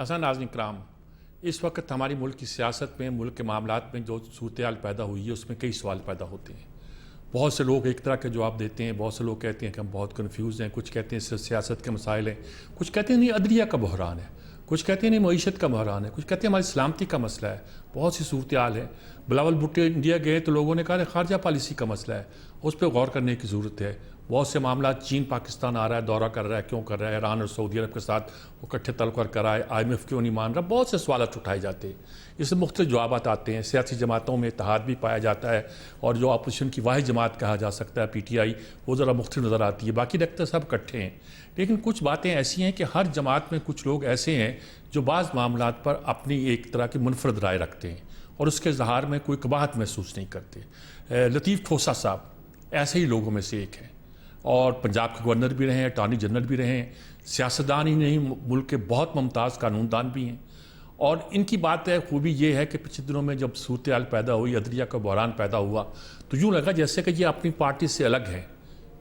हसन नाज़रीन कराम, इस वक्त हमारी मुल्क की सियासत में, मुल्क के मामलात में जो सूरत-ए-हाल पैदा हुई है उसमें कई सवाल पैदा होते हैं। बहुत से लोग एक तरह के जवाब देते हैं, बहुत से लोग कहते हैं कि हम बहुत कन्फ्यूज़ हैं, कुछ कहते हैं सिर्फ सियासत के मसाइल हैं, कुछ कहते हैं नहीं अदलिया का बहरान है, कुछ कहते हैं नहीं मईशत का बहरान है, कुछ कहते हैं हमारी सलामती का मसला है। बहुत सी सूरत-ए-हाल है। बिलावल भुट्टो इंडिया गए तो लोगों ने कहा खारजा पॉलिसी का मसला है, उस पर गौर करने की ज़रूरत है। बहुत से मामला चीन पाकिस्तान आ रहा है, दौरा कर रहा है, क्यों कर रहा है, ईरान और सऊदी अरब के साथ वो इकट्ठे तलकर कर रहा है, IMF क्यों नहीं मान रहा, बहुत से सवाल उठाए जाते हैं। इससे मुख्तलिफ जवाब आते हैं। सियासी जमातों में इत्तेहाद भी पाया जाता है और जो अपोजिशन की वाहिद जमात कहा जा सकता है PTI, वो ज़रा मुख्तलिफ नज़र आती है, बाकी लगता सब इकट्ठे हैं। लेकिन कुछ बातें ऐसी हैं कि हर जमात में कुछ लोग ऐसे हैं जो बाज़ मामलात पर अपनी एक तरह की मुनफरद राय रखते हैं और उसके इजहार में कोई कबाहत महसूस नहीं करते। लतीफ़ खोसा साहब ऐसे ही लोगों में से एक हैं और पंजाब के गवर्नर भी रहे हैं, अटॉर्नी जनरल भी रहे हैं, सियासतदान ही नहीं मुल्क के बहुत मुमताज़ कानूनदान भी हैं। और इनकी बात है, खूबी ये है कि पिछले दिनों में जब सूरत-ए-हाल पैदा हुई, अदलिया का बहरान पैदा हुआ, तो यूँ लगा जैसे कि ये अपनी पार्टी से अलग है।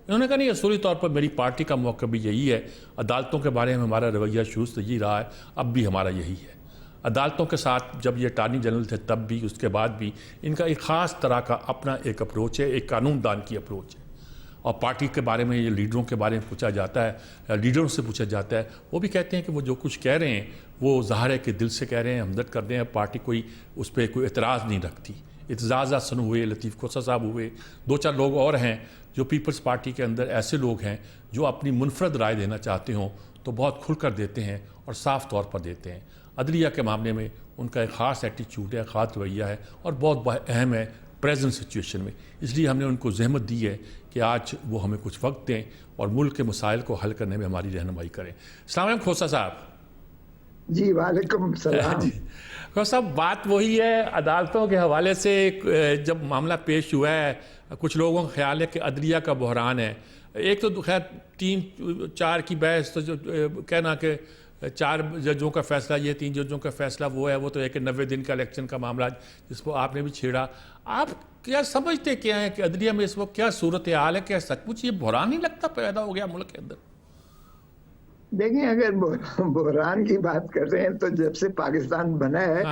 इन्होंने कहा नहीं, असूली तौर पर मेरी पार्टी का मौक़िफ़ भी यही है, अदालतों के बारे में हमारा रवैया शुरू से यही रहा है, अब भी हमारा यही है। अदालतों के साथ जब ये अटॉर्नी जनरल थे तब भी, उसके बाद भी इनका एक ख़ास तरह का अपना एक अप्रोच है, एक कानूनदान की अप्रोच है। और पार्टी के बारे में, ये लीडरों के बारे में पूछा जाता है, लीडरों से पूछा जाता है, वो भी कहते हैं कि वो जो कुछ कह रहे हैं वो ज़ाहिर है कि दिल से कह रहे हैं, हमदर्द कर रहे हैं, पार्टी कोई उस पर कोई एतराज़ नहीं रखती। एतजाज़ हसन हुए, लतीफ़ खोसा साहब हुए, 2-4 लोग और हैं जो पीपल्स पार्टी के अंदर ऐसे लोग हैं जो अपनी मुनफरद राय देना चाहते हों तो बहुत खुलकर देते हैं और साफ़ तौर पर देते हैं। अदलिया के मामले में उनका एक ख़ास एटीट्यूड है, ख़ास रवैया है और बहुत अहम है प्रेजेंट सिचुएशन में। इसलिए हमने उनको ज़हमत दी है कि आज वो हमें कुछ वक्त दें और मुल्क के मसाइल को हल करने में हमारी रहनुमाई करें। अस्सलाम वालेकुम खोसा साहब। जी वालेकुम सलाम। खोसा साहब, बात वही है, अदालतों के हवाले से जब मामला पेश हुआ है, कुछ लोगों का ख्याल है कि अदलिया का बहरान है। एक तो खैर 3-4 की बहस, तो जो कहना कि 4 जजों का फैसला ये, 3 जजों का फैसला वो है, वो तो एक 90 दिन का इलेक्शन का मामला जिसको आपने भी छेड़ा। आप क्या समझते क्या हैं कि अदलिया में इस वक्त क्या सूरत हाल है? क्या सचमुच ये बहरान नहीं लगता पैदा हो गया मुल्क के अंदर? देखिए, अगर बहरान की बात कर रहे हैं तो जब से पाकिस्तान बना है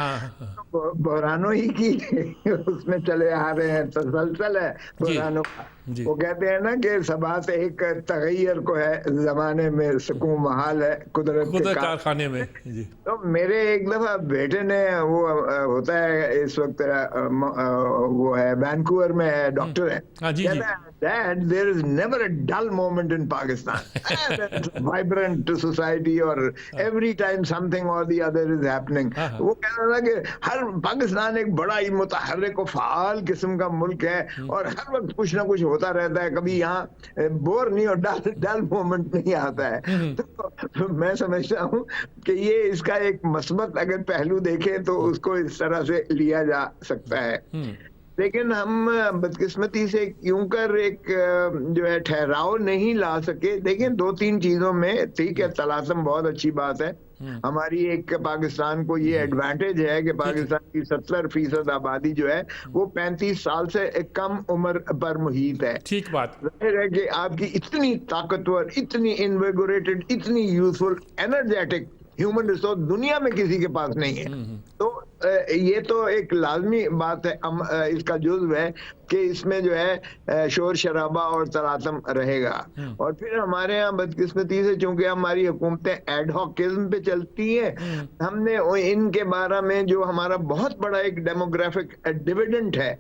तो बहरानों ही की उसमें चले आ रहे हैं, तसलसल है बहरानों का। वो कहते हैं ना कि सबात एक तगैयर को है ज़माने में, सुकून महाल है कुदरत के कारखाने में। जी। तो मेरे एक दफा बेटे ने, वो होता है इस वक्त वो है वैंकूवर में है, डॉक्टर है, कहता है Dad, there is never a dull moment in Pakistan. Vibrant society और every time something or the other is happening. वो कह रहा था कि हर पाकिस्तान एक बड़ा ही मुतहर्रिक और फ़आल किस्म का मुल्क है और हर वक्त कुछ ना कुछ होता रहता है, कभी यहाँ बोर नहीं और डल मोमेंट नहीं आता है। तो मैं समझता हूँ कि ये इसका एक मस्बत अगर पहलू देखें तो उसको इस तरह से लिया जा सकता है। लेकिन हम बदकिस्मती से क्यों कर एक जो है ठहराव नहीं ला सके। देखिए, 2-3 चीजों में ठीक है, तलासम बहुत अच्छी बात है। हमारी एक पाकिस्तान को ये एडवांटेज है कि पाकिस्तान की 70% आबादी जो है वो 35 साल से कम उम्र पर मुहित है। ठीक बात है कि आपकी इतनी ताकतवर, इतनी इन्विगोरेटेड, इतनी यूजफुल, एनर्जेटिक ह्यूमन रिसोर्स दुनिया में किसी के पास नहीं है। तो ये तो एक लाजमी बात है, इसका जुज़्व है कि इसमें जो है शोर शराबा और तलातम रहेगा। और फिर हमारे यहाँ बदकिस्मती से चूंकि हमारी हुकूमतें एडहॉकिज्म पे चलती हैं, हमने इनके बारे में जो हमारा बहुत बड़ा एक डेमोग्राफिक डिविडेंड है,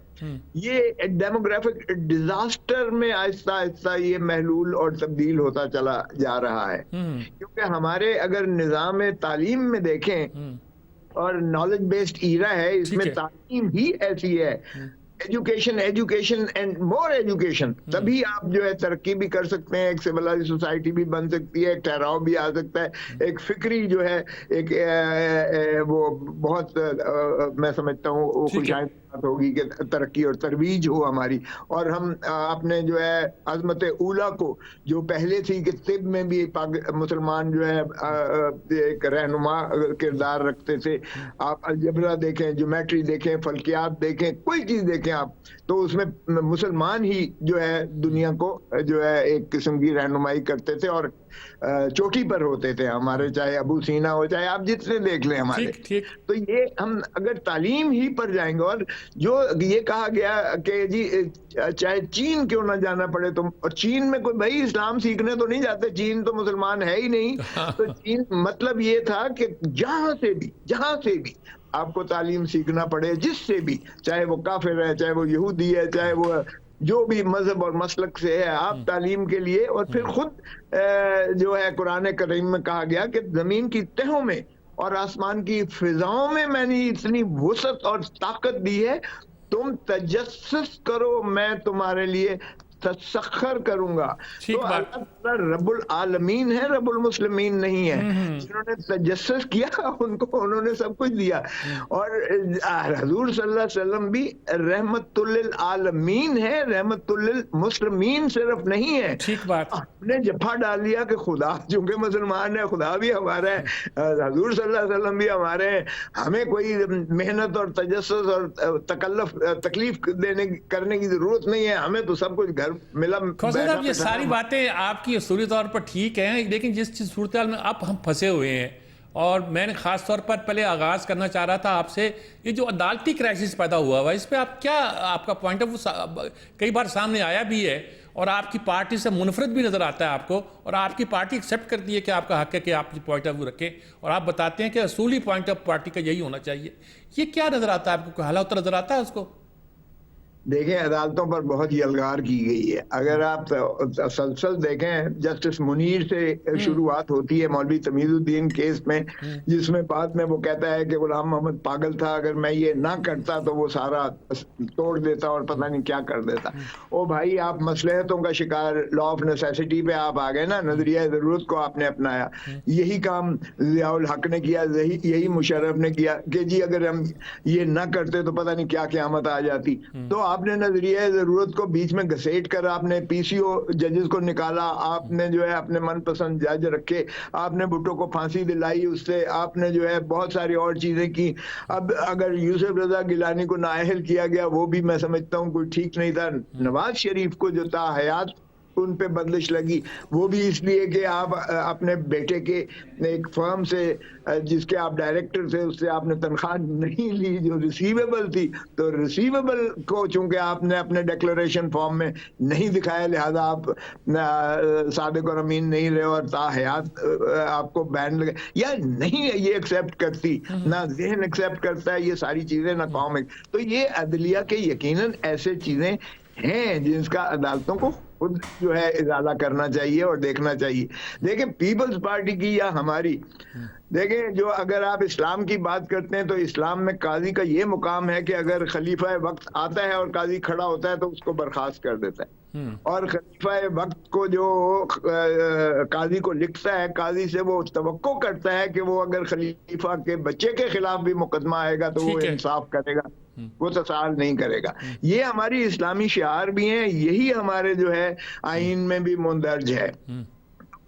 ये डेमोग्राफिक डिजास्टर में आहिस्ता आहिस्ता ये महलूल और तब्दील होता चला जा रहा है। क्योंकि हमारे अगर निज़ाम तालीम में देखें, और नॉलेज बेस्ड ईरा है, इसमें तालीम ही ऐसी है, education education and more education, तभी आप जो है तरक्की भी कर सकते हैं, एक सिविलाइज्ड सोसाइटी भी बन सकती है, एक ठहराव भी आ सकता है, एक फिक्री जो है एक वो बहुत मैं समझता हूँ वो खुशाइंद बात होगी कि तरक्की और तरवीज हो हमारी, और हम अपने जो है अजमत उला को जो पहले थी कि तिब में भी मुसलमान जो है एक रहनुमा किरदार रखते थे। आप अलजबरा देखें, ज्योमेट्री देखें, फल्कियात देखें, कोई चीज देखें आप, तो उसमें मुसलमान ही जो है दुनिया को जो है एक किस्म की रहनुमाई करते थे और चोटी पर होते थे हमारे, चाहे अबू सीना हो, चाहे आप जितने देख लें हमारे। ठीक। तो ये हम अगर तालीम ही पर जाएंगे, और जो ये कहा गया कि जी चाहे चीन क्यों ना जाना पड़े तो, और चीन में कोई भाई इस्लाम सीखने तो नहीं जाते, चीन तो मुसलमान है ही नहीं। तो चीन मतलब ये था कि जहां से भी आपको तालीम सीखना पड़े, जिससे भी, चाहे वो काफिर है, चाहे वो यहूदी है, चाहे वो जो भी मजहब और मसलक से है, आप तालीम के लिए। और फिर खुद जो है कुरान करीम में कहा गया कि जमीन की तहों में और आसमान की फिजाओं में मैंने इतनी वुसअत और ताकत दी है, तुम तजस्सुस करो, मैं तुम्हारे लिए तसख्खर करूंगा। तो अल्लाह रब्बुल आलमीन है, रब्बुल मुस्लिमीन नहीं है। जिन्होंने तजस्सुस किया उन्होंने सब कुछ दिया। और हुजूर सल्लल्लाहु अलैहि वसल्लम भी रहमतुल्लिल आलमीन है, रहमतुल्लिल मुस्लिमीन सिर्फ नहीं है। ठीक बात। आपने जफा डाल दिया कि खुदा चूंकि मुसलमान है, खुदा भी हमारा है, हुजूर सल्लल्लाहु अलैहि वसल्लम भी हमारे हैं, हमें कोई मेहनत और तजस्सुस और तकलीफ करने की जरूरत नहीं है, हमें तो सब कुछ घर मिला। साहब ये सारी बातें आपकी उसूली तौर पर ठीक हैं, लेकिन जिस सूरत में अब हम फंसे हुए हैं, और मैंने खास तौर पर पहले आगाज करना चाह रहा था आपसे, ये जो अदालती क्राइसिस पैदा हुआ हुआ, इस पे आप क्या, आपका पॉइंट ऑफ व्यू कई बार सामने आया भी है और आपकी पार्टी से मुनफरद भी नजर आता है आपको, और आपकी पार्टी एक्सेप्ट करती है कि आपका हक है कि आप पॉइंट ऑफ व्यू रखें, और आप बताते हैं कि असूली पॉइंट ऑफ पार्टी का यही होना चाहिए। ये क्या नजर आता है आपको, हालात नजर आता है उसको? देखें, अदालतों पर बहुत ही अलगार की गई है। अगर आप तसलसल देखें, जस्टिस मुनीर से शुरुआत होती है मौलवी तमीजुद्दीन केस में, जिसमें बाद में वो कहता है कि गुलाम मोहम्मद पागल था, अगर मैं ये ना करता तो वो सारा तोड़ देता और पता नहीं क्या कर देता। ओ भाई, आप मसलहतों का शिकार, लॉ ऑफ नेसेसिटी पे आप आ गए ना, नजरिया जरूरत को आपने अपनाया। यही काम ज़ियाउल हक ने किया, यही मुशर्रफ ने किया कि जी अगर हम ये ना करते तो पता नहीं क्या क़यामत आ जाती। तो आपने नजरिया जरूरत को बीच में घसीट कर आपने पीसीओ जजेस को निकाला, आपने जो है अपने मनपसंद जज रखे, आपने भुट्टो को फांसी दिलाई, उससे आपने जो है बहुत सारी और चीजें की। अब अगर यूसुफ रजा गिलानी को नाअहल किया गया, वो भी मैं समझता हूँ कोई ठीक नहीं था। नवाज शरीफ को जो था हयात उन पे बंदिश लगी, वो भी इसलिए कि आप अपने बेटे के एक फर्म से जिसके आप डायरेक्टर थे, उससे आपने तनख्वाह नहीं ली जो रिसीवेबल थी। तो रिसीवेबल को चूंकि आपने अपने डिक्लेरेशन फॉर्म में नहीं दिखाया, लिहाजा आप सादिक और अमीन नहीं रहे और ताहयात आपको बैन लगे, या नहीं है ये एक्सेप्ट करती, ना ज़हन एक्सेप्ट करता है ये सारी चीजें, ना कौम। तो ये अदलिया के यकीनन ऐसे चीजें हैं जिनका अदालतों को खुद जो है इजाला करना चाहिए और देखना चाहिए। देखें, पीपल्स पार्टी की या हमारी, देखें जो अगर आप इस्लाम की बात करते हैं तो इस्लाम में काजी का ये मुकाम है कि अगर खलीफा वक्त आता है और काजी खड़ा होता है तो उसको बर्खास्त कर देता है। और खलीफा वक्त को जो काजी को लिखता है, काजी से वो तवक्को करता है कि वो अगर खलीफा के बच्चे के खिलाफ भी मुकदमा आएगा तो वो इंसाफ करेगा, वो तसाल नहीं करेगा। ये हमारी इस्लामी शिआर भी हैं, यही हमारे जो है आईन में भी मुंदर्ज है।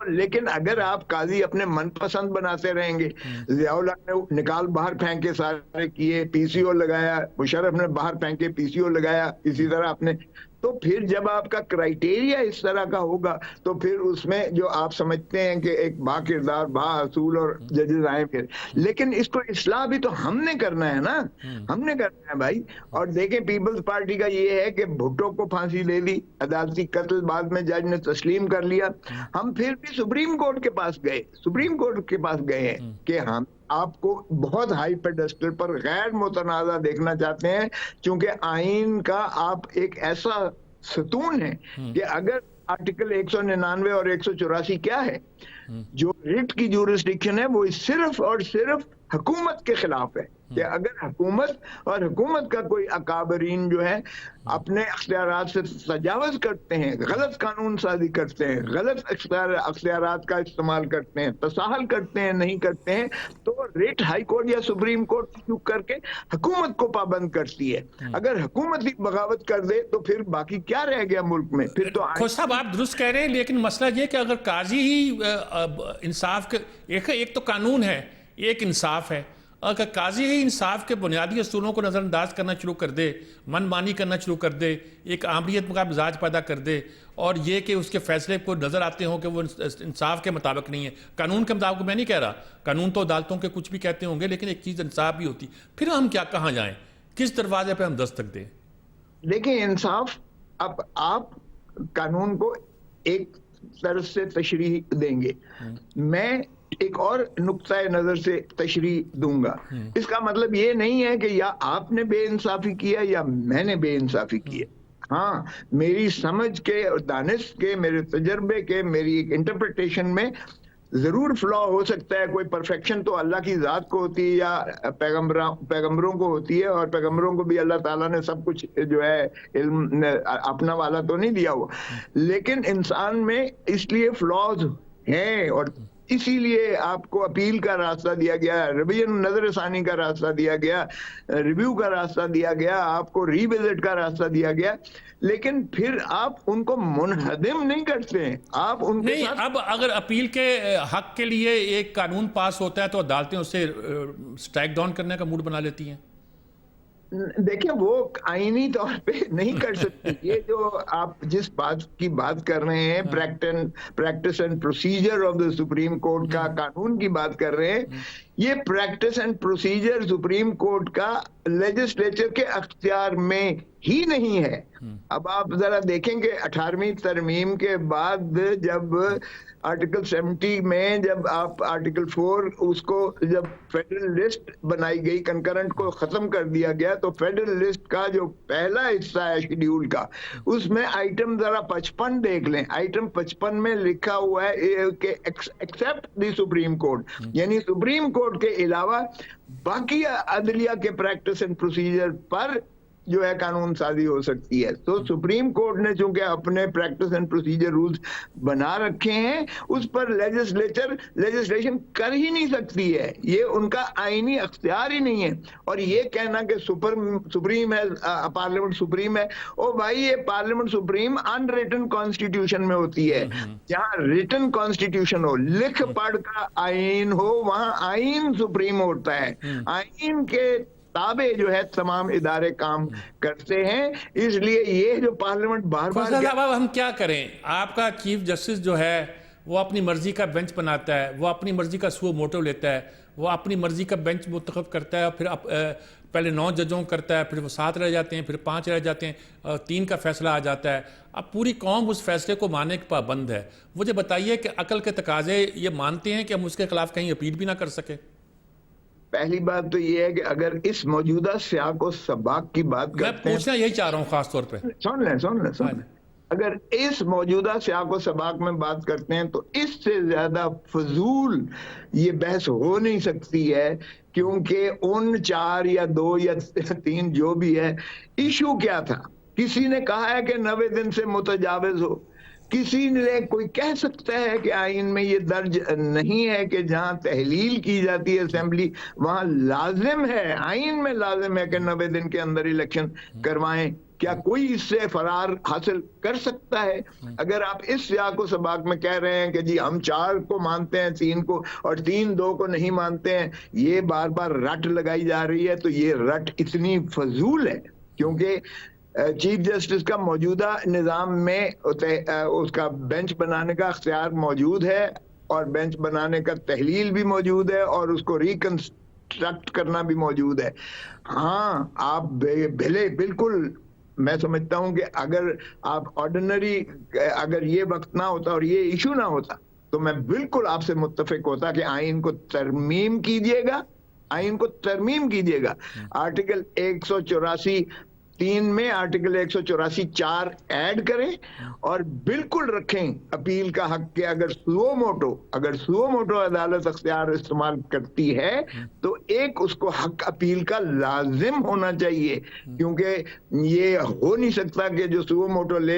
लेकिन अगर आप काजी अपने मनपसंद बनाते रहेंगे, ज़ियाउल हक ने निकाल बाहर फेंके सारे किए, पीसीओ लगाया, मुशर्रफ ने बाहर फेंके पीसीओ लगाया, इसी तरह आपने, तो फिर जब आपका क्राइटेरिया इस तरह का होगा तो फिर उसमें जो आप समझते हैं कि एक बाकिरदार बाअसूल और जजेस आए फिर, लेकिन इसको इस्लाह भी तो हमने करना है ना, हमने करना है भाई। और देखें, पीपल्स पार्टी का ये है कि भुट्टो को फांसी दे दी, अदालती कत्ल बाद में जज ने तस्लीम कर लिया, हम फिर भी सुप्रीम कोर्ट के पास गए हैं कि हम आपको बहुत हाई पेडेस्टल पर गैर मुतनाज़ा देखना चाहते हैं, क्योंकि आइन का आप एक ऐसा सतून है कि अगर आर्टिकल 199 और 184 क्या है, जो रिट की ज्यूरिसडिक्शन है वो सिर्फ और सिर्फ हुकूमत के खिलाफ है, कि अगर हुकूमत और हुकूमत का कोई अकाबरीन जो है अपने अख्तियारात से तजावुज़ करते हैं, गलत कानून साजी करते हैं, गलत अख्तियारात का इस्तेमाल करते हैं, तसाहल करते हैं, नहीं करते हैं, तो रिट हाई कोर्ट या सुप्रीम कोर्ट इशू करके हुकूमत को पाबंद करती है। अगर हुकूमत ही बगावत कर दे तो फिर बाकी क्या रह गया मुल्क में? फिर तो खोज साहब आप दुरुस्त कह रहे हैं, लेकिन मसला ये कि अगर काजी ही इंसाफ के एक तो कानून है, एक इंसाफ है, अगर काजी ही इंसाफ के बुनियादी असूलों को नज़रअंदाज करना शुरू कर दे, मनमानी करना शुरू कर दे, एक आमरीत का मिजाज पैदा कर दे, और ये कि उसके फैसले को नज़र आते हों कि वो इंसाफ के मुताबिक नहीं है, कानून के मुताबिक मैं नहीं कह रहा, कानून तो अदालतों के कुछ भी कहते होंगे, लेकिन एक चीज़ इंसाफ भी होती, फिर हम क्या कहाँ जाएँ, किस दरवाजे पर हम दस्तक दें? देखिए इंसाफ, अब आप कानून को एक तरफ से तशरीह देंगे, मैं एक और नुक्ता नजर से तशरीह दूंगा। इसका मतलब ये नहीं है कि या आपने बेइंसाफी किया या मैंने बेइंसाफी की है। हाँ, मेरी समझ के और दानिश के, मेरे तजर्बे के, मेरी एक इंटरप्रिटेशन में जरूर फ्लॉ हो सकता है। कोई परफेक्शन तो अल्लाह की जात को होती है या पैगंबरों को होती है, और पैगंबरों को भी अल्लाह ताला ने सब कुछ जो है इल्म अपना वाला तो नहीं दिया हुआ, लेकिन इंसान में इसलिए फ्लॉज हैं, और इसीलिए आपको अपील का रास्ता दिया गया, रिवीजन नजरसानी का रास्ता दिया गया, रिव्यू का रास्ता दिया गया, आपको रीविजिट का रास्ता दिया गया, लेकिन फिर आप उनको मुनहदिम नहीं करते हैं, आप उनके नहीं साथ... अब अगर अपील के हक के लिए एक कानून पास होता है तो अदालतें उसे स्ट्राइक डाउन करने का मूड बना लेती हैं। देखिए वो आईनी तौर पे नहीं कर सकती। ये जो आप जिस बात की बात कर रहे हैं, practice and procedure of the supreme court का कानून की बात कर रहे हैं, ये practice and procedure supreme court का लेजिस्लेचर के अख्तियार में ही नहीं है। अब आप जरा देखेंगे 18वीं तरमीम के बाद जब आर्टिकल 70 में जब आप आर्टिकल 4 उसको जब फेडरल लिस्ट बनाई गई, कंकरेंट को खत्म कर दिया गया, तो फेडरल लिस्ट का जो पहला हिस्सा है शेड्यूल का, उसमें आइटम जरा 55 देख लें। आइटम 55 में लिखा हुआ है कि एक्सेप्ट द सुप्रीम कोर्ट, यानी सुप्रीम कोर्ट के अलावा बाकी अदलिया के प्रैक्टिस एंड प्रोसीजर पर जो है कानून साजी हो सकती है। तो सुप्रीम कोर्ट ने चूंकि अपने प्रैक्टिस एंड प्रोसीजर रूल्स बना रखे हैं, उस पर लेजिस्लेशन कर ही नहीं सकती है, ये उनका आईनी अख्तियार ही नहीं है। और ये कहना कि सुप्रीम है, पार्लियामेंट सुप्रीम है, ओ भाई ये पार्लियामेंट सुप्रीम अनरिटन कॉन्स्टिट्यूशन में होती है। जहां रिटन कॉन्स्टिट्यूशन हो, लिख पढ़ का आईन हो, वहां आईन सुप्रीम होता है। आईन के ताबे जो है तमाम इदारे काम करते हैं, इसलिए ये जो पार्लियामेंट बार-बार... अब हम क्या करें? आपका चीफ जस्टिस जो है वो अपनी मर्जी का बेंच बनाता है, वो अपनी मर्जी का सुओ मोटो लेता है, वो अपनी मर्जी का बेंच मुंतखब करता है, फिर पहले 9 जजों करता है, फिर वो 7 रह जाते हैं, फिर 5 रह जाते हैं, 3 का फैसला आ जाता है। अब पूरी कौम उस फैसले को मानने के पाबंद है। मुझे बताइए कि अकल के तकाजे ये मानते हैं कि हम उसके खिलाफ कहीं अपील भी ना कर सके? पहली बात तो ये है कि अगर इस मौजूदा सियाक और सबाक की बात करते हैं, मैं पूछना यही चाह रहा हूँ खास तौर पे। सुन लें, अगर इस मौजूदा सियाक और सबाक में बात करते हैं तो इससे ज्यादा फजूल ये बहस हो नहीं सकती है, क्योंकि उन 4 या 2 या 3 जो भी है, इशू क्या था? किसी ने कहा है कि 90 दिन से मुतजाविज हो, किसी ने कोई कह सकता है कि आइन में ये दर्ज नहीं है कि जहां तहलील की जाती है असेंबली वहां लाजिम है, आइन में लाजिम है कि 90 दिन के अंदर इलेक्शन करवाएं। क्या कोई इससे फरार हासिल कर सकता है? अगर आप इस सियाक व सबाक में कह रहे हैं कि जी हम 4 को मानते हैं, 3 को, और 3 2 को नहीं मानते हैं, ये बार बार रट लगाई जा रही है, तो ये रट इतनी फजूल है, क्योंकि चीफ जस्टिस का मौजूदा निज़ाम में उसका बेंच बनाने का अख्तियार मौजूद है, और बेंच बनाने का तहलील भी मौजूद है, और उसको रिकंस्ट्रक्ट करना भी मौजूद है। हाँ, आप बिल्कुल, मैं समझता हूं कि अगर आप ऑर्डिनरी, अगर ये वक्त ना होता और ये इशू ना होता, तो मैं बिल्कुल आपसे मुत्तफिक होता कि आइन को तरमीम कीजिएगा, आइन को तरमीम कीजिएगा। आर्टिकल 184 3 में आर्टिकल 184(4) ऐड करें और बिल्कुल रखें अपील का हक के अगर सुओ मोटो अदालत अख्तियार इस्तेमाल करती है तो एक उसको हक अपील का लाजिम होना चाहिए, क्योंकि ये हो नहीं सकता कि जो सुओ मोटो ले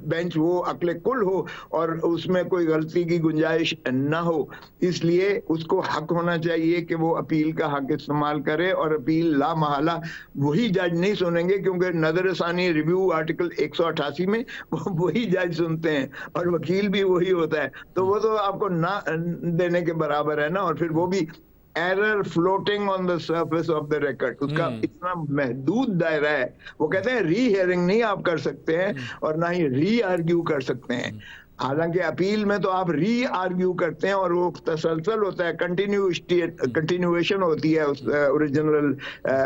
बेंच वो अक्ले कुल हो और उसमें कोई गलती की गुंजाइश ना हो। इसलिए उसको हक होना चाहिए कि वो अपील का हक इस्तेमाल करे, और अपील ला महला वही जज नहीं सुनेंगे, क्योंकि नजरसानी रिव्यू आर्टिकल 188 में वही जज सुनते हैं और वकील भी वही होता है, तो वो तो आपको ना देने के बराबर है ना। और फिर वो भी error floating on the surface of the record, उसका इतना महदूद दायरा है। वो कहते हैं री हियरिंग नहीं आप कर सकते हैं और ना ही री आर्ग्यू कर सकते हैं। हालांकि अपील में तो आप री आर्ग्यू करते हैं और वो तसलसल होता है, कंटिन्यूएशन होती है उस ओरिजिनल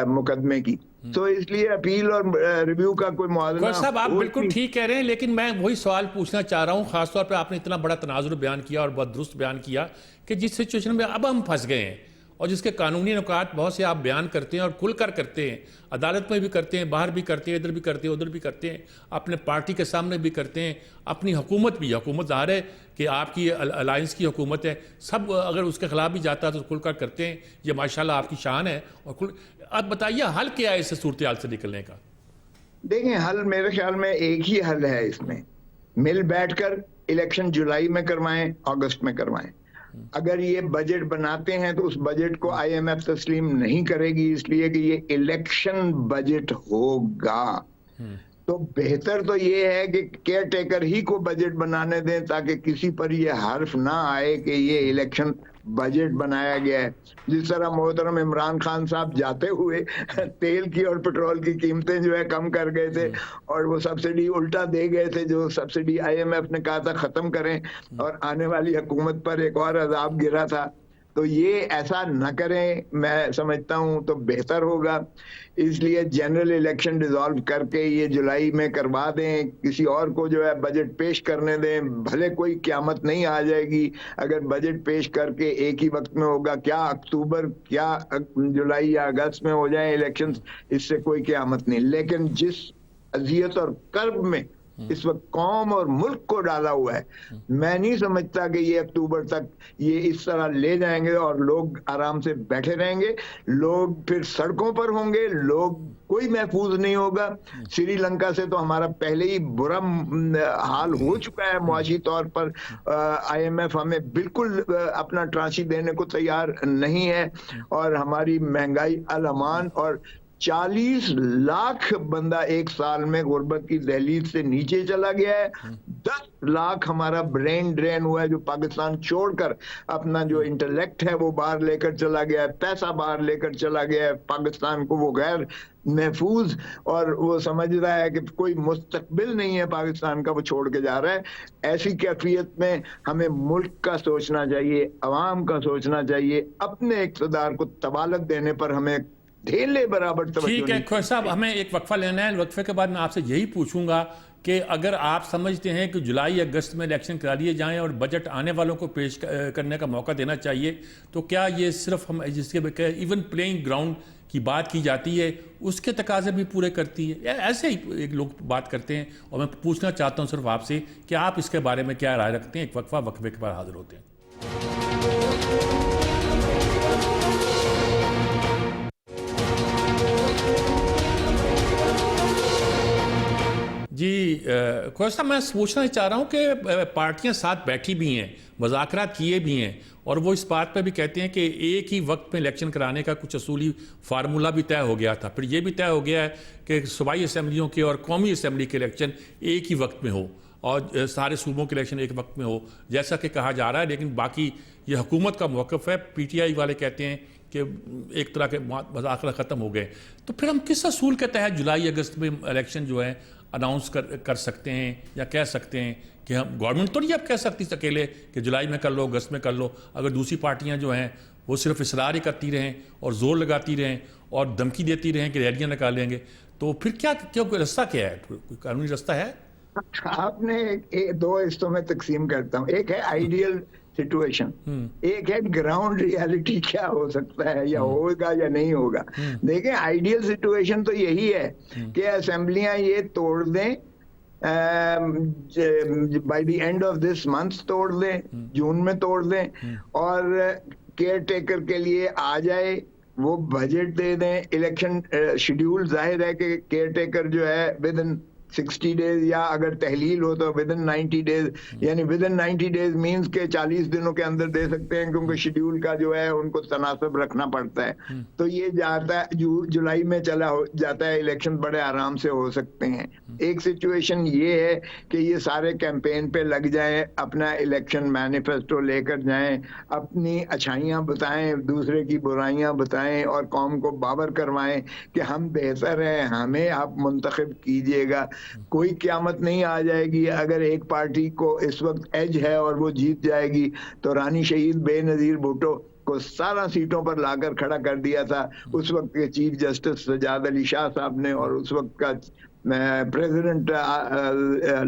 मुकदमे की। तो इसलिए अपील और रिव्यू का कोई मुआवजा साहब आप बिल्कुल ठीक कह रहे हैं, लेकिन मैं वही सवाल पूछना चाह रहा हूं, खासतौर पे आपने इतना बड़ा तनाजुर बयान किया और बहुत दुरुस्त बयान किया कि जिस सिचुएशन में अब हम फंस गए हैं और जिसके कानूनी नुकात बहुत से आप बयान करते हैं और खुलकर करते हैं, अदालत में भी करते हैं, बाहर भी करते हैं, इधर भी करते हैं, उधर भी करते हैं, अपने पार्टी के सामने भी करते हैं, अपनी हुकूमत भी, हुकूमत ज़ाहिर है कि आपकी अलायंस की हुकूमत है, सब अगर उसके खिलाफ भी जाता है तो खुलकर करते हैं, ये माशाल्लाह आपकी शान है। और अब बताइए हल क्या है इस सूरत हाल से निकलने का? देखिए, हल मेरे ख्याल में एक ही हल है इसमें, मिल बैठकर इलेक्शन जुलाई में करवाएं, अगस्त में करवाएं। अगर ये बजट बनाते हैं तो उस बजट को IMF तस्लीम नहीं करेगी, इसलिए कि ये इलेक्शन बजट होगा। तो बेहतर तो ये है कि केयर टेकर ही को बजट बनाने दें, ताकि किसी पर ये हर्फ ना आए कि ये इलेक्शन बजट बनाया गया है। जिस तरह मोहतरम इमरान खान साहब जाते हुए तेल की और पेट्रोल की कीमतें जो है कम कर गए थे और वो सब्सिडी उल्टा दे गए थे, जो सब्सिडी IMF ने कहा था खत्म करें, और आने वाली हुकूमत पर एक और अजाब गिरा था। तो ये ऐसा न करें, मैं समझता हूं तो बेहतर होगा। इसलिए जनरल इलेक्शन डिसॉल्व करके ये जुलाई में करवा दें, किसी और को जो है बजट पेश करने दें, भले कोई क़यामत नहीं आ जाएगी अगर बजट पेश करके एक ही वक्त में होगा। क्या अक्टूबर, क्या जुलाई या अगस्त में हो जाए इलेक्शंस, इससे कोई क़यामत नहीं। लेकिन जिस अजियत और कर्ब में इस वक्त कौम और मुल्क को डाला हुआ है, मैं नहीं समझता कि ये अक्टूबर तक ये इस तरह ले जाएंगे और लोग आराम से बैठे रहेंगे। लोग फिर सड़कों पर होंगे, लोग कोई महफूज नहीं होगा। श्रीलंका से तो हमारा पहले ही बुरा हाल हो चुका है मुआशी तौर पर। IMF हमें बिल्कुल अपना ट्रांशी देने को तैयार नहीं है और हमारी महंगाई अलमान, और 40 लाख बंदा एक साल में गुर्बत की दहलीज से नीचे चला गया है। 10 लाख हमारा ब्रेन ड्रेन हुआ है, जो पाकिस्तान छोड़कर अपना जो इंटेलेक्ट है वो बाहर लेकर चला गया है, पैसा बाहर लेकर चला गया है पाकिस्तान को, वो गैर महफूज, और वो समझ रहा है कि कोई मुस्तकबिल नहीं है पाकिस्तान का, वो छोड़ के जा रहा है। ऐसी कैफियत में हमें मुल्क का सोचना चाहिए, अवाम का सोचना चाहिए। अपने इक़्तिदार को तबालक देने पर हमें ढेले बराबर। ठीक है खोर साहब, हमें एक वक्फा लेना है, वक्फे के बाद मैं आपसे यही पूछूंगा कि अगर आप समझते हैं कि जुलाई अगस्त में इलेक्शन करा लिए जाएं और बजट आने वालों को पेश करने का मौका देना चाहिए, तो क्या ये सिर्फ हम जिसके इवन प्लेइंग ग्राउंड की बात की जाती है उसके तकाजे भी पूरे करती है? ऐसे ही एक लोग बात करते हैं, और मैं पूछना चाहता हूँ सिर्फ आपसे कि आप इसके बारे में क्या राय रखते हैं। एक वक्फे के बाद हाजिर होते हैं। जी खोर साहब, मैं पूछना चाह रहा हूँ कि पार्टियां साथ बैठी भी हैं, मुज़ाकरात किए भी हैं, और वो इस बात पे भी कहते हैं कि एक ही वक्त में इलेक्शन कराने का कुछ असूली फार्मूला भी तय हो गया था। फिर ये भी तय हो गया है कि सूबाई असम्बलियों के और कौमी असम्बली के इलेक्शन एक ही वक्त में हो और सारे सूबों के इलेक्शन एक वक्त में हो, जैसा कि कहा जा रहा है। लेकिन बाकी ये हुकूमत का मौक़िफ़ है। PTI वाले कहते हैं कि एक तरह के मुज़ाकरा ख़त्म हो गए। तो फिर हम किस असूल के तहत जुलाई अगस्त में इलेक्शन जो है अनाउंस कर सकते हैं या कह सकते हैं कि हम, गवर्नमेंट तो नहीं अब कह सकती अकेले कि जुलाई में कर लो, अगस्त में कर लो। अगर दूसरी पार्टियां जो हैं वो सिर्फ इसरार ही करती रहें और ज़ोर लगाती रहें और धमकी देती रहें कि रैलियां निकालेंगे, तो फिर क्या, क्यों, रास्ता क्या है? कोई कानूनी रास्ता है? आपने दो हिस्सों में तकसीम करता हूँ। एक है आइडियल सिचुएशन, एक है ग्राउंड रियलिटी क्या हो सकता है या होगा या नहीं होगा। देखें, आइडियल सिचुएशन तो यही है कि असेंबलियां ये तोड़ दें, by the end of this month तोड़ दें, जून में तोड़ दें, और केयर टेकर के लिए आ जाए, वो बजट दे दें, इलेक्शन शेड्यूल, जाहिर है कि केयर टेकर जो है विद इन 60 डेज, या अगर तहलील हो तो विद इन 90 डेज, यानी विद इन 90 डेज मीन्स के 40 दिनों के अंदर दे सकते हैं, क्योंकि शेड्यूल का जो है उनको तनासब रखना पड़ता है। तो ये जाता है जुलाई में चला हो जाता है, इलेक्शन बड़े आराम से हो सकते हैं। एक सिचुएशन ये है कि ये सारे कैंपेन पे लग जाएं, अपना इलेक्शन मैनिफेस्टो लेकर जाएं, अपनी अच्छाइयां बताएं, दूसरे की बुराइयां बताएं, और कौम को बावर करवाएं कि हम बेहतर हैं, हमें आप मुंतखब कीजिएगा। कोई क़यामत नहीं आ जाएगी अगर एक पार्टी को इस वक्त एज है और वो जीत जाएगी। तो रानी शहीद बेनजीर भुट्टो को 17 सीटों पर लाकर खड़ा कर दिया था उस वक्त के चीफ जस्टिस सजाद अली शाह साहब ने, और उस वक्त का प्रेसिडेंट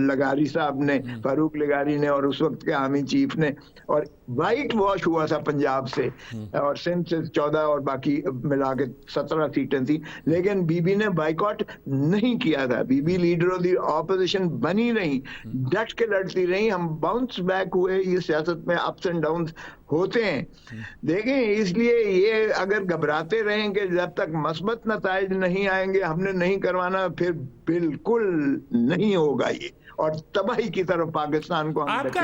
लगारी साहब ने, फारूक लगारी ने, और उस वक्त के आर्मी चीफ ने। और वाइट वॉश हुआ था पंजाब से और सिंध से 14 और बाकी मिला के 17 सीटें थी, लेकिन बीबी ने बाइकआउट नहीं किया था। बीबी लीडर ऑफ द ऑपोजिशन बनी रही, डट के लड़ती रही। हम बाउंस बैक हुए। ये सियासत में अप्स एंड डाउन्स होते हैं। देखें, इसलिए ये अगर घबराते रहें कि जब तक मस्बत नताइज नहीं आएंगे हमने नहीं करवाना, फिर बिल्कुल नहीं होगा ये, और तबाही की तरफ पाकिस्तान को हम आपका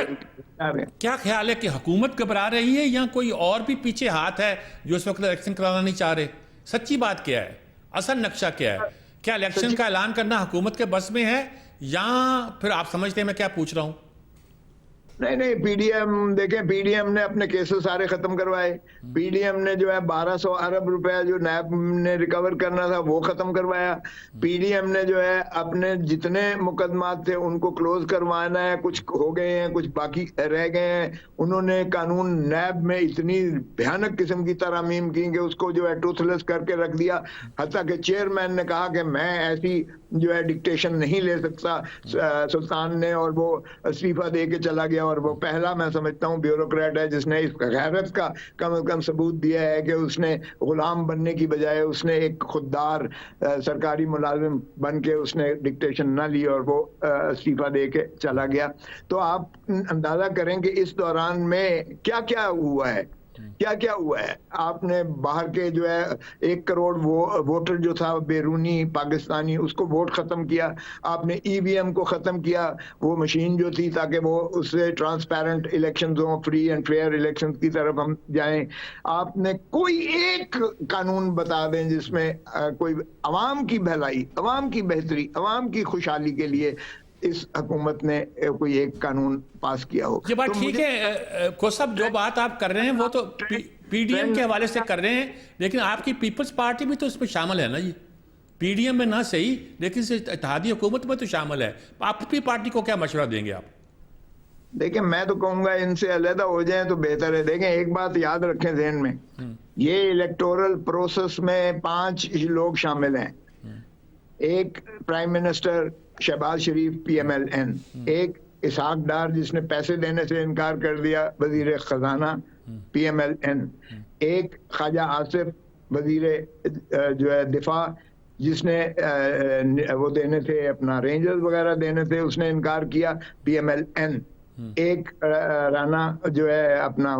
क्या ख्याल है कि हुकूमत घबरा रही है या कोई और भी पीछे हाथ है जो इस वक्त इलेक्शन कराना नहीं चाह रहे? सच्ची बात क्या है, असल नक्शा क्या है? क्या इलेक्शन का ऐलान करना हुकूमत के बस में है, या फिर आप समझते हैं मैं क्या पूछ रहा हूं? नहीं नहीं, पीडीएम देखें, पीडीएम ने अपने केसेस सारे खत्म करवाए। पीडीएम ने जो है 1200 अरब रुपया जो नैब ने रिकवर करना था वो खत्म करवाया। पीडीएम ने जो है अपने जितने मुकदमात थे उनको क्लोज करवाना है, कुछ हो गए हैं, कुछ बाकी रह गए हैं। उन्होंने कानून नैब में इतनी भयानक किस्म की तरामीम की कि उसको जो है टूथलेस करके रख दिया। हत्ता के चेयरमैन ने कहा कि मैं ऐसी जो है डिक्टेशन नहीं ले सकता सुल्तान ने, और वो इस्तीफा दे के चला गया। और वो पहला मैं समझता हूँ ब्यूरोक्रेट है जिसने इस गैरत का कम से कम सबूत दिया है कि उसने गुलाम बनने की बजाय उसने एक खुददार सरकारी मुलाजिम बन के उसने डिक्टेशन ना ली और वो इस्तीफा दे के चला गया। तो आप अंदाजा करें कि इस दौरान में क्या क्या हुआ है, क्या क्या हुआ है। आपने बाहर के जो है 1 करोड़ वोटर जो था बैरूनी पाकिस्तानी, उसको वोट खत्म किया। आपने ईवीएम को खत्म किया, वो मशीन जो थी, ताकि वो उससे ट्रांसपेरेंट इलेक्शंस हो, फ्री एंड फेयर इलेक्शंस की तरफ हम जाएं। आपने कोई एक कानून बता दें जिसमें कोई अवाम की भलाई, अवाम की बेहतरी, अवाम की खुशहाली के लिए इस हुकूमत ने कोई एक कानून पास किया हो। ये बात तो ठीक है कोसब, जो बात आप कर रहे हैं वो तो पीडीएम के हवाले से कर रहे हैं, लेकिन आपकी पीपल्स पार्टी भी तो इसमें शामिल है ना। ये पीडीएम में ना सही, लेकिन इत्तेहादी हुकूमत में तो शामिल है। आप अपनी पार्टी को क्या मशवरा देंगे आप? देखिए, मैं तो कहूंगा इनसे अलहदा हो जाएं तो बेहतर है। देखें, एक बात याद रखें ज़हन में, ये इलेक्टोरल प्रोसेस में 5 लोग शामिल हैं। एक प्राइम मिनिस्टर शहबाज शरीफ PMLN, एक इसहाक डार जिसने पैसे देने से इनकार कर दिया वजीर खजाना PMLN, एक ख्वाजा आसिफ वजीर जो है दिफा जिसने वो देने थे अपना रेंजर्स वगैरह देने थे, उसने इनकार किया PMLN, एक राना जो है अपना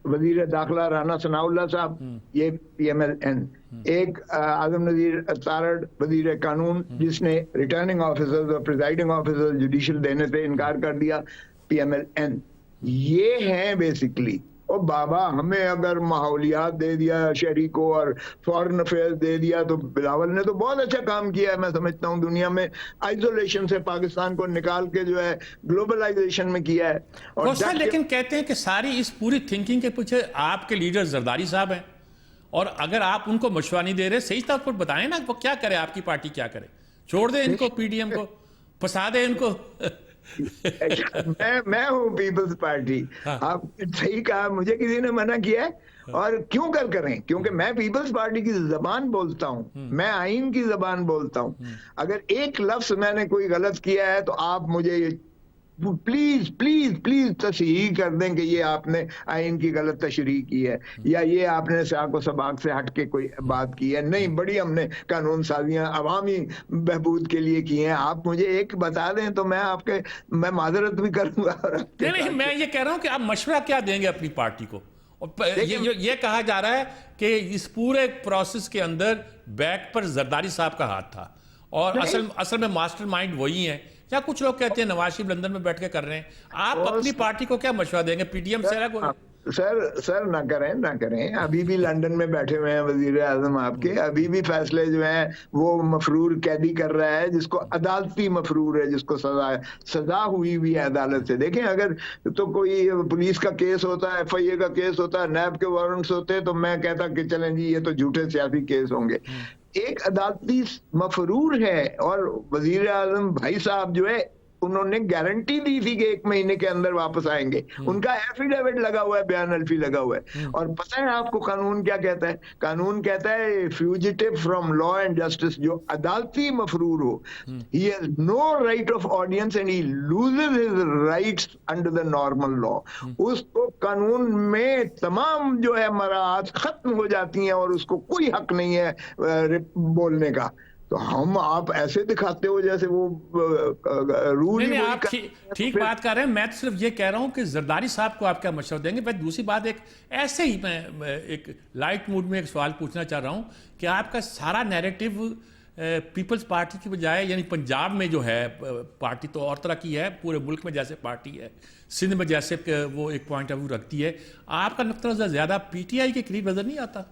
वजीर दाखिला राना सनाउल्लाह साहब, ये PMLN, एक आजम नजीर तारड़ वजीर कानून जिसने रिटर्निंग ऑफिसर्स और प्रिजाइडिंग ऑफिसर्स जुडिशल देने से इनकार कर दिया PMLN। ये है बेसिकली। और बाबा, हमें अगर माहौलियात दे दिया शहरी को और फॉरेन अफेयर्स दे दिया, तो बिलावल ने तो बहुत अच्छा काम किया है। मैं समझता हूँ दुनिया में आइसोलेशन से पाकिस्तान को निकाल के जो है ग्लोबलाइजेशन में किया है। और लेकिन कहते हैं कि सारी इस पूरी थिंकिंग के पीछे आपके लीडर जरदारी साहब हैं, और अगर आप उनको मशवरा नहीं दे रहे, सही तौर पर बताएं ना वो क्या करे, आपकी पार्टी क्या करे। छोड़ दे इनको, पीडीएम को फंसा दे इनको। मैं हूँ पीपल्स पार्टी। हाँ। आप सही कहा, मुझे किसी ने मना किया है और क्यों करें, क्योंकि मैं पीपल्स पार्टी की जबान बोलता हूँ, मैं आइन की जबान बोलता हूँ। अगर एक लफ्ज मैंने कोई गलत किया है तो आप मुझे प्लीज प्लीज प्लीज तस्हीह कर दें कि ये आपने आइन की गलत तशरीह की है, या ये आपने साको सबाक से हट के कोई बात की है। नहीं, बड़ी हमने कानून साजियां अवामी बहबूद के लिए की हैं। आप मुझे एक बता दें तो मैं माजरत भी करूंगा। और नहीं, मैं ये कह रहा हूं कि आप मशवरा क्या देंगे अपनी पार्टी को? और ये कहा जा रहा है कि इस पूरे प्रोसेस के अंदर बैक पर जरदारी साहब का हाथ था, और असल में मास्टरमाइंड वही है, या कुछ लोग कहते हैं नवाज शरीफ लंदन में बैठ के कर रहे हैं। आप अपनी पार्टी को क्या मशवरा देंगे? पीटीएम से अलग हो? सर ना करें। अभी भी लंदन में बैठे हुए हैं वजीर आजम आपके, अभी भी फैसले जो हैं वो मफरूर कैदी कर रहा है, जिसको अदालती मफरूर है, जिसको सजा हुई है अदालत से। देखें, अगर तो कोई पुलिस का केस होता है, FIA का केस होता है, नैब के वारंट्स होते हैं, तो मैं कहता कि चलें जी ये तो झूठे सियासी केस होंगे। एक अदालती मफरूर है, और वजीर आजम भाई साहब जो है उन्होंने गारंटी दी थी कि 1 महीने के अंदर वापस आएंगे। उनका एफिडेविट लगा हुआ है, बयान अल्फी लगा हुआ है। और पता है आपको कानून क्या कहता है? कानून कहता है fugitive from law and justice, जो अदालती मफरूर हो, he has no right of audience and he loses his rights under the normal law. उसको कानून में तमाम जो है मराहत खत्म हो जाती हैं, और उसको कोई हक नहीं है बोलने का। तो आप ऐसे दिखाते हो जैसे वो रूल नहीं, आप ठीक बात कर रहे हैं। मैं तो सिर्फ ये कह रहा हूं कि जरदारी साहब को आप क्या मशवरा देंगे। मैं दूसरी बात ऐसे ही मैं एक लाइट मूड में एक सवाल पूछना चाह रहा हूं कि आपका सारा नैरेटिव पीपल्स पार्टी की बजाय, यानी पंजाब में जो है पार्टी तो और तरह की है, पूरे मुल्क में जैसे पार्टी है, सिंध में जैसे वो एक पॉइंट ऑफ व्यू रखती है, आपका नुक्ता नज़र ज्यादा PTI के करीब नजर नहीं आता?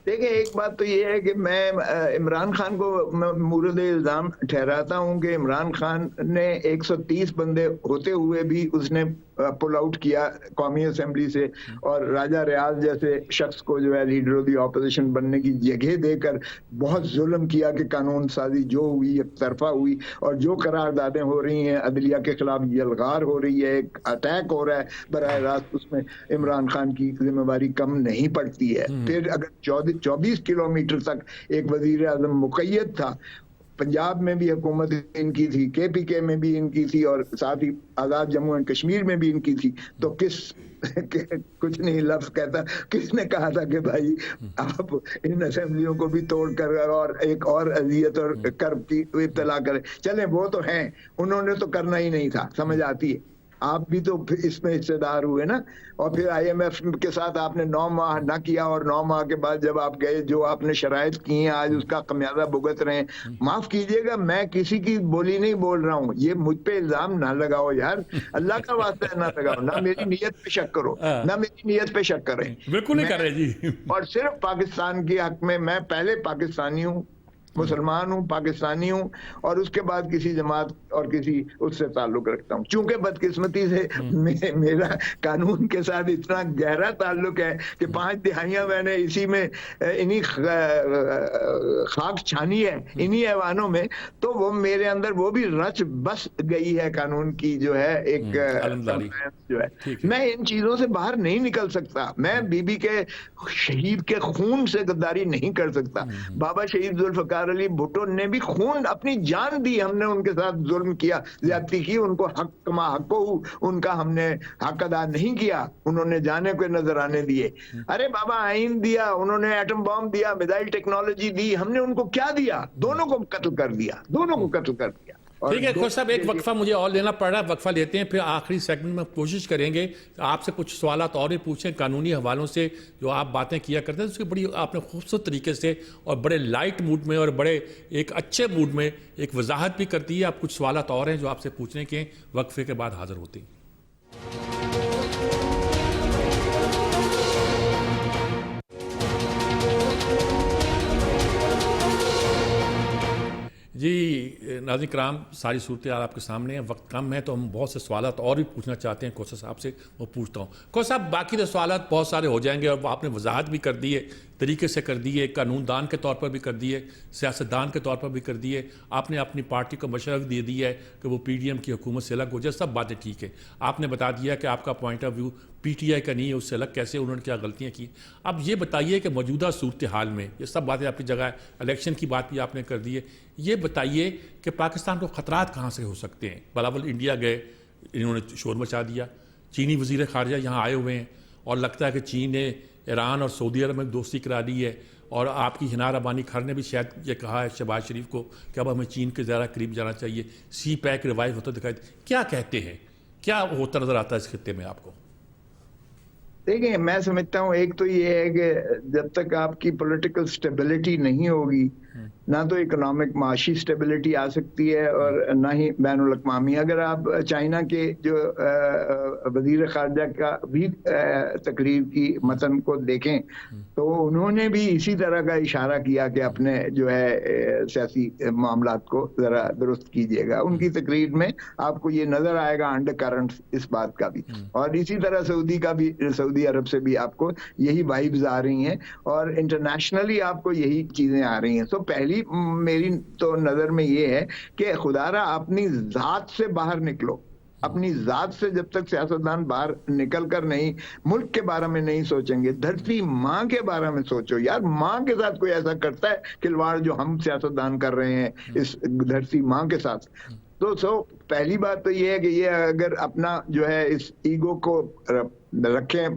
देखिए, एक बात तो ये है कि मैं इमरान खान को मूरद इल्जाम ठहराता हूं कि इमरान खान ने 130 बंदे होते हुए भी उसने पुल आउट किया कौमी असेंबली से, और राजा रियाज जैसे शख्स को जो है लीडर ऑफ द ऑपोजिशन बनने की जगह देकर बहुत जुल्म किया कि कानून साजी जो हुई एक तरफा हुई, और जो करारदादें हो रही हैं, अदलिया के खिलाफ यलगार हो रही है, एक अटैक हो रहा है बराह रास्त, उसमें इमरान खान की जिम्मेवारी कम नहीं पड़ती है। फिर अगर 24 किलोमीटर तक एक वजीर आजम मुक़य्यद था, पंजाब में भी हुकूमत इनकी थी, KPK में भी इनकी थी, और साथ ही आज़ाद जम्मू एंड कश्मीर में भी इनकी थी, तो कुछ नहीं लफ्ज कहता, किसने कहा था कि भाई आप इन असेंबलियों को भी तोड़ कर और एक और अजियत और कर्ब की इब्तला करें? चलें, वो तो हैं, उन्होंने तो करना ही नहीं था, समझ आती है। आप भी तो इसमें हिस्सेदार हुए ना। और फिर IMF के साथ आपने 9 माह ना किया, और 9 माह के बाद जब आप गए, जो आपने शराइत की हैं आज उसका खमियाजा भुगत रहे हैं। माफ कीजिएगा, मैं किसी की बोली नहीं बोल रहा हूँ, ये मुझ पे इल्जाम ना लगाओ यार, अल्लाह का वास्ता ना लगाओ, ना मेरी नीयत पे शक करो, ना मेरी नीयत पे शक करें। बिल्कुल नहीं कर रहे जी। और सिर्फ पाकिस्तान के हक में, मैं पहले पाकिस्तानी हूँ, मुसलमान हूँ, पाकिस्तानी हूँ, और उसके बाद किसी जमात और किसी उससे ताल्लुक रखता हूँ। चूंकि बदकिस्मती से मेरा कानून के साथ इतना गहरा ताल्लुक है कि 5 दिहाइयां मैंने इसी में इन्हीं खाक छानी है, इन्हीं ऐवानों में, तो वो मेरे अंदर वो भी रच बस गई है कानून की जो है एक जो है। मैं इन चीजों से बाहर नहीं निकल सकता। मैं बीबी के शहीद के खून से गद्दारी नहीं कर सकता। बाबा शहीद जुल्फकार अली भुट्टो ने भी खून, अपनी जान दी, हमने उनके साथ जुल्म किया, ज्यादती की, उनको हक उनका हमने हक अदा नहीं किया, उन्होंने जाने को नजराने दिए। अरे बाबा, आइन दिया उन्होंने, एटम बॉम्ब दिया, मिसाइल टेक्नोलॉजी दी, हमने उनको क्या दिया? दोनों को कत्ल कर दिया, दोनों को कत्ल कर दिया। ठीक है खोर साहब, एक वक्फा मुझे और लेना पड़ रहा है, वक्फा लेते हैं, फिर आखिरी सेगमेंट में कोशिश करेंगे आपसे कुछ सवाल और भी पूछें कानूनी हवालों से, जो आप बातें किया करते हैं उसकी बड़ी आपने खूबसूरत तरीके से और बड़े लाइट मूड में और बड़े एक अच्छे मूड में एक वजाहत भी करती है। आप कुछ सवाल और हैं जो आपसे पूछने के, वक्फे के बाद हाजिर होती हैं। जी नाज़रीन कराम, सारी सूरत हाल आपके सामने है, वक्त कम है तो हम बहुत से सवाल और भी पूछना चाहते हैं कोसा साहब से, वो पूछता हूँ। कोसा साहब, बाकी तो सवाल बहुत सारे हो जाएंगे और आपने वजाहत भी कर दी है तरीके से कर दिए, कानूनदान के तौर पर भी कर दिए, सियासतदान के तौर पर भी कर दिए। आपने अपनी पार्टी को मशवरा दे दिया है कि वो पीडीएम की हुकूमत से अलग हो जाए, सब बातें ठीक है। आपने बता दिया कि आपका पॉइंट ऑफ व्यू पीटीआई का नहीं है, उससे अलग कैसे, उन्होंने क्या गलतियाँ की। अब ये बताइए कि मौजूदा सूरत हाल में, ये सब बातें आपकी जगह है, इलेक्शन की बात भी आपने कर दी है, ये बताइए कि पाकिस्तान को ख़तरात कहाँ से हो सकते हैं। बलावल इंडिया गए, इन्होंने शोर मचा दिया, चीनी वज़ीर ख़ारजा यहाँ आए हुए हैं और लगता है कि चीन ने ईरान और सऊदी अरब में दोस्ती करा दी है। और आपकी हिना रबानी खर ने भी शायद ये कहा है शहबाज शरीफ को कि अब हमें चीन के ज़्यादा करीब जाना चाहिए, सी पैक रिवाइव होता दिखाई। क्या कहते हैं, क्या होता नज़र आता है इस खित्ते में आपको? देखिए, मैं समझता हूँ एक तो ये है कि जब तक आपकी पॉलिटिकल स्टेबिलिटी नहीं होगी, ना तो इकोनॉमिक माशी स्टेबिलिटी आ सकती है और ना ही बैनुल अक़वामी। अगर आप चाइना के जो वज़ीर ख़ारजा का भी तकरीर की मतन को देखें तो उन्होंने भी इसी तरह का इशारा किया कि अपने जो है सियासी मामलात को ज़रा दुरुस्त कीजिएगा। उनकी तकरीर में आपको ये नज़र आएगा अंडर करंट इस बात का भी। और इसी तरह सऊदी अरब से भी आपको यही वाइब्स आ रही हैं और इंटरनेशनली आपको यही चीज़ें आ रही हैं। तो पहली मेरी तो नजर में ये है कि खुदारा अपनी जात से बाहर निकलो। अपनी जात से जब तक सियासतदान बाहर निकल कर नहीं मुल्क के बारे में नहीं सोचेंगे, धरती माँ के बारे में सोचो। यार, माँ के साथ कोई ऐसा करता है खिलवाड़ जो हम सियासतदान कर रहे हैं इस धरती माँ के साथ? तो पहली बात तो ये है कि ये अगर अपना जो है इस ईगो को रखें,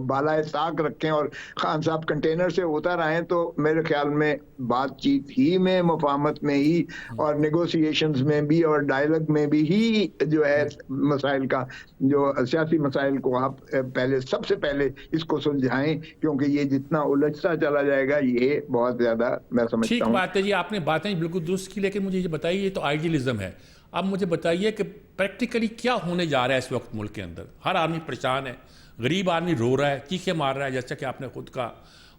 बालाए ताक रखें और खान साहब कंटेनर से उतर आए तो मेरे ख्याल में बातचीत ही में, मुफाहमत में ही और नेगोशिएशंस में भी और डायलॉग में भी ही जो है मसाइल का, जो सियासी मसाइल को आप पहले, सबसे पहले इसको सुलझाएं, क्योंकि ये जितना उलझता चला जाएगा ये बहुत ज्यादा, मैं समझता हूँ। ठीक बात है जी, आपने बातें बिल्कुल दुरुस्त की, लेकिन मुझे ये बताइए, ये तो आइडियलिज्म है। अब मुझे बताइए कि प्रैक्टिकली क्या होने जा रहा है इस वक्त मुल्क के अंदर। हर आदमी परेशान है, गरीब आदमी रो रहा है, चीखे मार रहा है, जैसा कि आपने खुद कहा,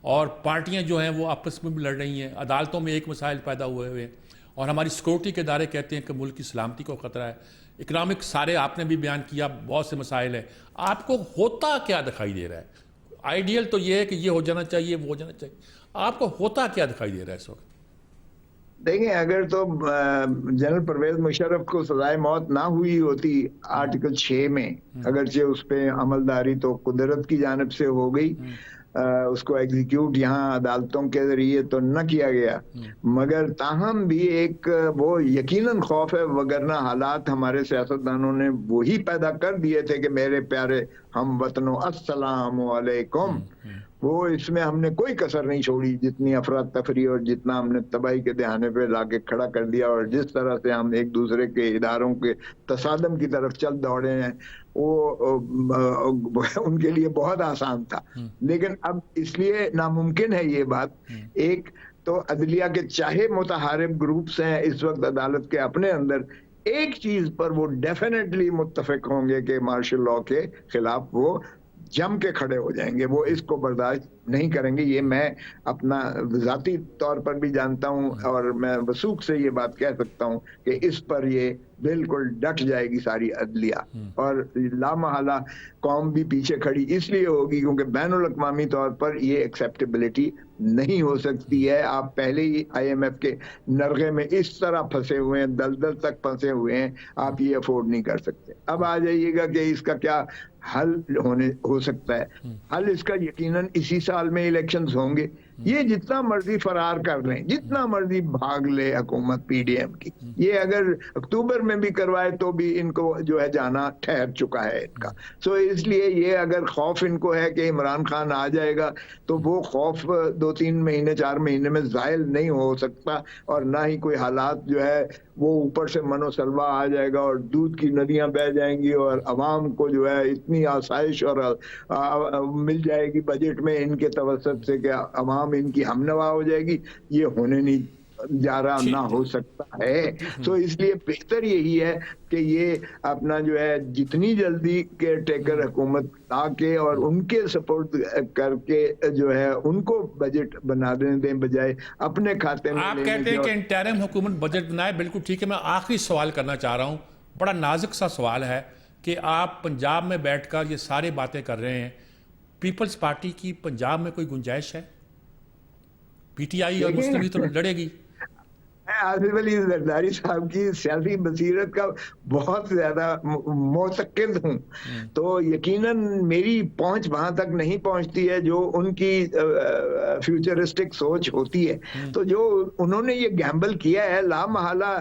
और पार्टियां जो हैं वो आपस में भी लड़ रही हैं, अदालतों में एक मसाइल पैदा हुए हुए हैं, और हमारी सिक्योरिटी के इदारे कहते हैं कि मुल्क की सलामती को ख़तरा है। इकनॉमिक सारे आपने भी बयान किया, बहुत से मसाइल हैं। आपको होता क्या दिखाई दे रहा है? आइडियल तो ये है कि ये हो जाना चाहिए, वो हो जाना चाहिए, आपको होता क्या दिखाई दे रहा है इस वक्त? देखिए, अगर तो जनरल परवेज मुशर्रफ को सजाए मौत ना हुई होती आर्टिकल 6 में, अगरचे उस पर अमलदारी तो कुदरत की जानिब से हो गई, उसको एग्जीक्यूट यहाँ अदालतों के जरिए तो न किया गया, मगर ताहम भी एक वो यकीनन खौफ है, वगरना हालात हमारे सियासतदानों ने वही पैदा कर दिए थे कि मेरे प्यारे हम वतनों अस्सलाम वालेकुम। वो इसमें हमने कोई कसर नहीं छोड़ी, जितनी अफरा तफरी और जितना हमने तबाही के दहाने पे लाके खड़ा कर दिया और जिस तरह से हम एक दूसरे के इदारों के तसादम की तरफ चल दौड़े हैं, वो उनके लिए बहुत आसान था। लेकिन अब इसलिए नामुमकिन है ये बात। एक तो अदलिया के चाहे मुतहारिब ग्रुप्स हैं इस वक्त अदालत के अपने अंदर, एक चीज पर वो डेफिनेटली मुत्तफिक होंगे कि मार्शल लॉ के खिलाफ वो जम के खड़े हो जाएंगे, वो इसको बर्दाश्त नहीं करेंगे। ये मैं अपना ज़ाती तौर पर भी जानता हूँ और मैं वसूख से ये बात कह सकता हूँ कि इस पर ये बिल्कुल डट जाएगी सारी अदलिया, और लामहला कौम भी पीछे खड़ी इसलिए होगी क्योंकि बैनुल अक़वामी तौर पर ये एक्सेप्टेबिलिटी नहीं हो सकती है। आप पहले ही IMF के नरगे में इस तरह फंसे हुए हैं, दलदल तक फंसे हुए हैं, आप ये अफोर्ड नहीं कर सकते। अब आ जाइएगा कि इसका क्या हल हो सकता है। हल इसका यकीनन इसी साल में इलेक्शंस होंगे। ये जितना मर्जी फरार कर लें, जितना मर्जी भाग ले हुकूमत PDM की, ये अगर अक्टूबर में भी करवाए तो भी इनको जो है जाना ठहर चुका है इनका। सो इसलिए ये अगर खौफ इनको है कि इमरान खान आ जाएगा तो वो खौफ 2-3 महीने 4 महीने में ज़ायल नहीं हो सकता, और ना ही कोई हालात जो है वो ऊपर से मनोसलवा आ जाएगा और दूध की नदियां बह जाएंगी और अवाम को जो है इतनी आसाइश और मिल जाएगी बजट में इनके तवसत से कि अवाम इनकी हमनवा हो जाएगी। ये होने नहीं जा रहा, ना हो सकता है। तो इसलिए बेहतर यही है कि ये अपना जो है जितनी जल्दी केयर टेकर हुकूमत लाके और उनके सपोर्ट करके जो है उनको बजट बना दें बजाय अपने खाते में। आप कहते हैं कि इंटरिम हुकूमत बजट बनाए, बिल्कुल ठीक है। मैं आखिरी सवाल करना चाह रहा हूँ, बड़ा नाजुक सा सवाल है कि आप पंजाब में बैठकर ये सारी बातें कर रहे हैं, पीपल्स पार्टी की पंजाब में कोई गुंजाइश है? पीटीआई और मुस्लिम लीग तो लड़ेगी। मैं आसिफ अली जरदारी साहब की सियासी बसीरत का बहुत ज्यादा मोतक़िद हूँ, तो यकीनन मेरी पहुंच वहां तक नहीं पहुंचती है जो उनकी फ्यूचरिस्टिक सोच होती है। तो जो उन्होंने ये गैम्बल किया है, लामहला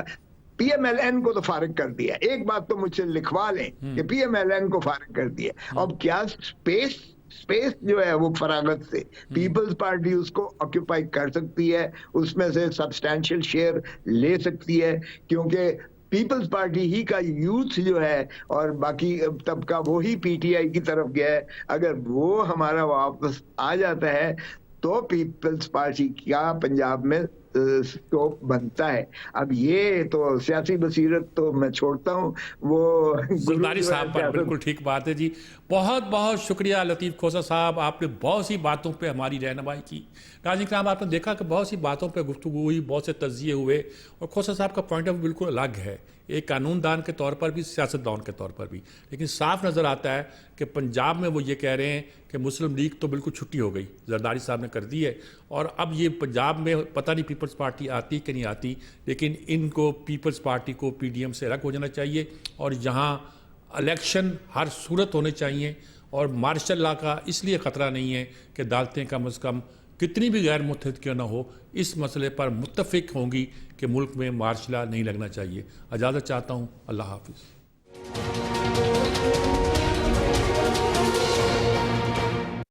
पीएमएलएन को तो फारिग कर दिया। एक बात तो मुझसे लिखवा लें कि पीएमएलएन को फारिग कर दिया। अब क्या स्पेस जो है वो फरागत से पीपल्स पार्टी उसको ऑक्यूपाई कर सकती है, उसमें से सब्सटैंशियल शेयर ले सकती है, क्योंकि पीपल्स पार्टी ही का यूथ जो है और बाकी तबका वो ही पीटीआई की तरफ गया है। अगर वो हमारा वापस आ जाता है तो पीपल्स पार्टी क्या पंजाब में स्कोप बनता है। अब ये तो सियासी बसीरत तो मैं छोड़ता हूँ, वो जरदारी साहब पर बिल्कुल ठीक बात है जी। बहुत बहुत शुक्रिया लतीफ़ खोसा साहब, आपने बहुत सी बातों पे हमारी रहनुमाई की। नाज़रीन किराम, आपने देखा कि बहुत सी बातों पे गुफ्तगू हुई, बहुत से तज्ज़िये हुए, और खोसा साहब का पॉइंट ऑफ व्यू बिल्कुल अलग है, एक कानूनदान के तौर पर भी, सियासतदान के तौर पर भी। लेकिन साफ नज़र आता है कि पंजाब में वो ये कह रहे हैं कि मुस्लिम लीग तो बिल्कुल छुट्टी हो गई, जरदारी साहब ने कर दी है, और अब ये पंजाब में पता नहीं पीपल्स पार्टी आती कि नहीं आती, लेकिन इनको पीपल्स पार्टी को पीडीएम से अलग हो जाना चाहिए, और यहाँ इलेक्शन हर सूरत होने चाहिए। और मार्शल लॉ का इसलिए ख़तरा नहीं है कि अदालतें कम अज़ कम कितनी भी गैर मुत्तहिद क्यों ना हो, इस मसले पर मुत्तफ़िक होंगी कि मुल्क में मार्शल लॉ नहीं लगना चाहिए। इजाज़त चाहता हूँ, अल्लाह हाफ़िज़।